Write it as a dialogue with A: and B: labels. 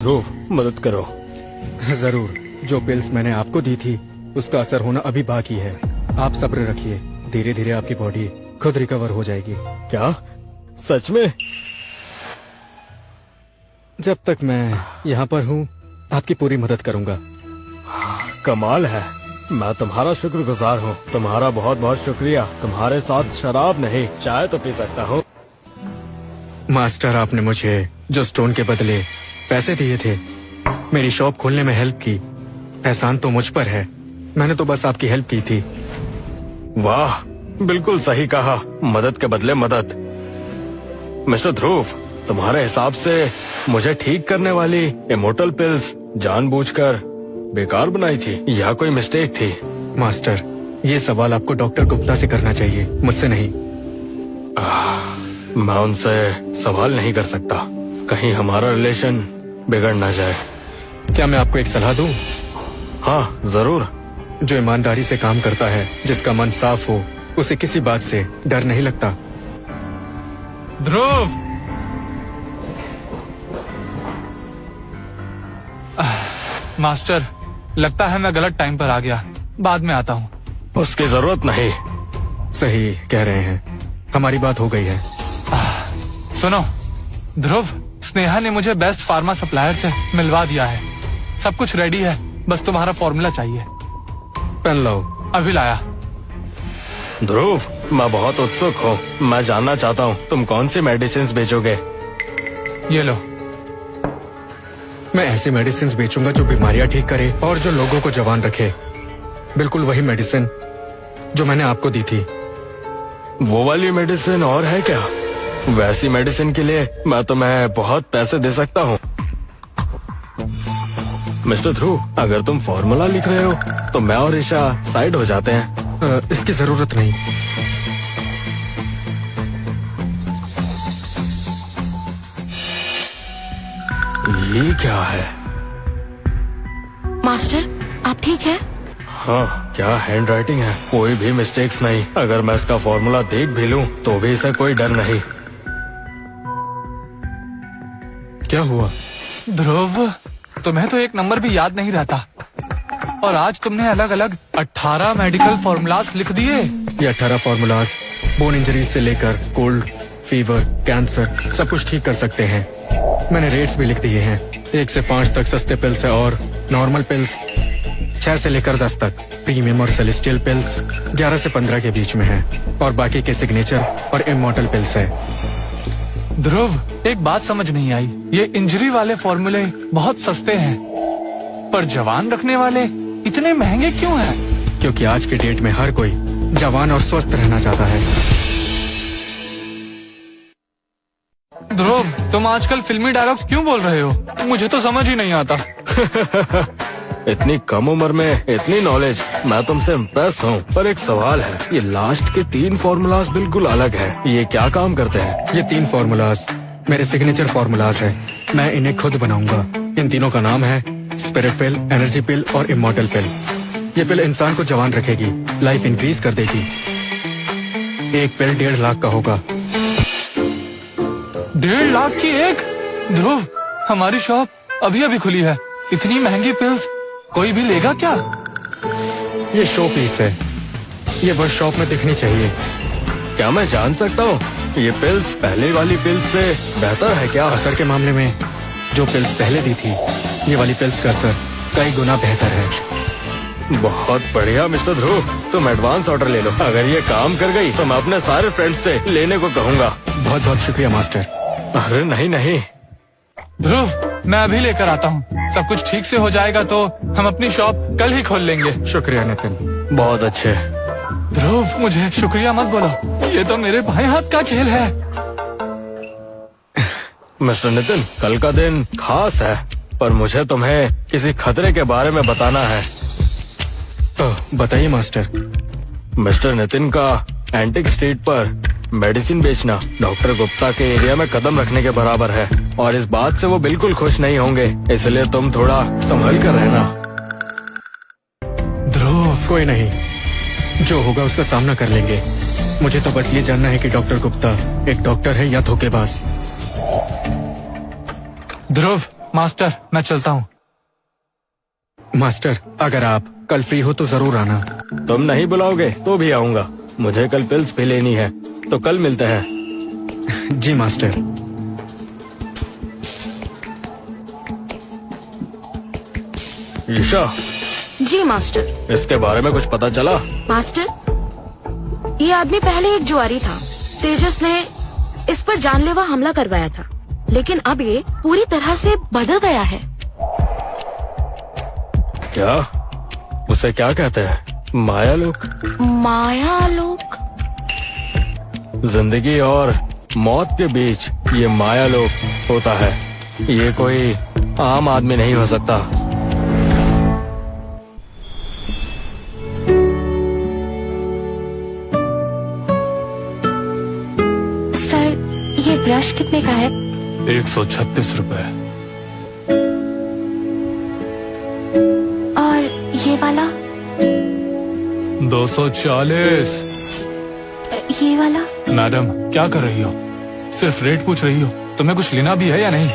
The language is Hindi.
A: ध्रुव, मदद करो।
B: जरूर। जो पिल्स मैंने आपको दी थी उसका असर होना अभी बाकी है। आप सब्र रखिए, धीरे धीरे आपकी बॉडी खुद रिकवर हो जाएगी।
A: क्या सच में?
B: जब तक मैं यहाँ पर हूँ आपकी पूरी मदद करूँगा।
A: कमाल है, मैं तुम्हारा शुक्रगुजार हूँ। तुम्हारा बहुत बहुत शुक्रिया। तुम्हारे साथ शराब नहीं, चाय तो पी सकता हूँ।
B: मास्टर, आपने मुझे जो स्टोन के बदले पैसे दिए थे, मेरी शॉप खोलने में हेल्प की, एहसान तो मुझ पर है। मैंने तो बस आपकी हेल्प की थी।
A: वाह, बिल्कुल सही कहा, मदद के बदले मदद। मिस्टर ध्रुव, तुम्हारे हिसाब से मुझे ठीक करने वाली इमोर्टल पिल्स जानबूझकर बेकार बनाई थी या कोई मिस्टेक थी?
B: मास्टर, ये सवाल आपको डॉक्टर गुप्ता से करना चाहिए, मुझसे नहीं।
A: मैं उनसे सवाल नहीं कर सकता, कहीं हमारा रिलेशन बिगड़ ना जाए।
B: क्या मैं आपको एक सलाह दूं?
A: हाँ जरूर।
B: जो ईमानदारी से काम करता है, जिसका मन साफ हो, उसे किसी बात से डर नहीं लगता।
C: ध्रुव, मास्टर, लगता है मैं गलत टाइम पर आ गया। बाद में आता हूँ।
A: उसकी जरूरत नहीं।
B: सही कह रहे हैं, हमारी बात हो गई है।
C: सुनो ध्रुव, स्नेहा ने मुझे बेस्ट फार्मा सप्लायर से मिलवा दिया है। सब कुछ रेडी है, बस तुम्हारा फॉर्मूला चाहिए।
B: पेन लाओ।
C: अभी लाया।
A: ध्रुव, मैं बहुत उत्सुक हूँ। मैं जानना चाहता हूँ तुम कौन सी मेडिसिन बेचोगे।
C: ये लो।
B: मैं ऐसी मेडिसिन बेचूंगा जो बीमारियां ठीक करे और जो लोगों को जवान रखे। बिल्कुल वही मेडिसिन जो मैंने आपको दी थी।
A: वो वाली मेडिसिन और है क्या? वैसी मेडिसिन के लिए मैं तुम्हें बहुत पैसे दे सकता हूँ। मिस्टर ध्रुव, अगर तुम फॉर्मूला लिख रहे हो तो मैं और ईशा साइड हो जाते हैं।
B: इसकी जरूरत नहीं।
A: ये क्या है?
D: मास्टर, आप ठीक हैं?
A: हाँ, क्या हैंड राइटिंग है, कोई भी मिस्टेक्स नहीं। अगर मैं इसका फॉर्मूला देख भी लूं तो भी इसे कोई डर नहीं।
B: क्या हुआ?
C: ध्रुव, तुम्हें तो एक नंबर भी याद नहीं रहता, और आज तुमने अलग अलग 18 मेडिकल फॉर्मूलाज लिख दिए।
B: ये 18 फॉर्मूलाज बोन इंजरीज से लेकर कोल्ड, फीवर, कैंसर सब कुछ ठीक कर सकते हैं। मैंने रेट्स भी लिख दिए हैं। 1 से 5 तक सस्ते पिल्स है और नॉर्मल पिल्स 6 से लेकर 10 तक। प्रीमियम और सेलेस्टियल पिल्स 11 से 15 के बीच में है, और बाकी के सिग्नेचर और इमॉर्टल पिल्स है।
C: ध्रुव, एक बात समझ नहीं आई। ये इंजरी वाले फॉर्मूले बहुत सस्ते हैं, पर जवान रखने वाले इतने महंगे क्यों हैं?
B: क्योंकि आज के डेट में हर कोई जवान और स्वस्थ रहना चाहता है।
C: ध्रुव, तुम आजकल फिल्मी डायलॉग्स क्यों बोल रहे हो? मुझे तो समझ ही नहीं आता।
A: इतनी कम उम्र में इतनी नॉलेज, मैं तुमसे इम्प्रेस हूँ। पर एक सवाल है, ये लास्ट के 3 फॉर्मूलाज बिल्कुल अलग है। ये क्या काम करते हैं?
B: ये 3 फॉर्मूलाज मेरे सिग्नेचर फॉर्मूलाज है। मैं इन्हें खुद बनाऊंगा। इन तीनों का नाम है स्पिरिट पिल, एनर्जी पिल और इमॉर्टल पिल। ये पिल इंसान को जवान रखेगी, लाइफ इंक्रीज कर देगी। एक पिल 1.5 लाख का होगा।
C: 1.5 लाख की एक? ध्रुव, हमारी शॉप अभी अभी खुली है, इतनी महंगी पिल्स कोई भी लेगा क्या?
B: ये शो पीस है, ये बस शॉप में दिखनी चाहिए।
A: क्या मैं जान सकता हूँ ये पिल्स पहले वाली पिल्स से बेहतर है क्या?
B: असर के मामले में जो पिल्स पहले दी थी, ये वाली पिल्स का असर कई गुना बेहतर है।
A: बहुत बढ़िया मिस्टर ध्रुव, तुम एडवांस ऑर्डर ले लो। अगर ये काम कर गई तो मैं अपने सारे फ्रेंड्स से लेने को कहूँगा।
B: बहुत बहुत शुक्रिया मास्टर।
A: अरे नहीं नहीं
C: ध्रुव, मैं अभी लेकर आता हूँ। सब कुछ ठीक से हो जाएगा तो हम अपनी शॉप कल ही खोल लेंगे।
B: शुक्रिया नितिन।
A: बहुत अच्छे।
C: ध्रुव, मुझे शुक्रिया मत बोलो, ये तो मेरे भाई हाथ का खेल है।
A: मिस्टर नितिन, कल का दिन खास है, पर मुझे तुम्हें किसी खतरे के बारे में बताना है।
B: बताइए मास्टर।
A: मिस्टर नितिन का एंटिक स्ट्रीट पर मेडिसिन बेचना डॉक्टर गुप्ता के एरिया में कदम रखने के बराबर है, और इस बात से वो बिल्कुल खुश नहीं होंगे, इसलिए तुम थोड़ा संभल कर रहना।
B: ध्रुव, कोई नहीं, जो होगा उसका सामना कर लेंगे। मुझे तो बस ये जानना है कि डॉक्टर गुप्ता एक डॉक्टर है या धोखेबाज।
C: ध्रुव, मास्टर मैं चलता हूँ।
B: मास्टर, अगर आप कल फ्री हो तो जरूर आना।
A: तुम नहीं बुलाओगे तो भी आऊंगा। मुझे कल पिल्स भी लेनी है, तो कल मिलते हैं।
B: जी मास्टर।
A: ईशा,
D: जी मास्टर।
A: इसके बारे में कुछ पता चला?
D: मास्टर, ये आदमी पहले एक जुआरी था। तेजस ने इस पर जानलेवा हमला करवाया था, लेकिन अब ये पूरी तरह से बदल गया है।
A: क्या? उसे क्या कहते हैं? मायालोक?
D: मायालोक?
A: जिंदगी और मौत के बीच ये मायालोक होता है। ये कोई आम आदमी नहीं हो सकता।
D: सर, ये ब्रश कितने का है?
C: 136 रुपए।
D: और ये वाला?
C: 240।
D: ये वाला?
C: मैडम क्या कर रही हो? सिर्फ रेट पूछ रही हो? तुम्हें कुछ लेना भी है या नहीं?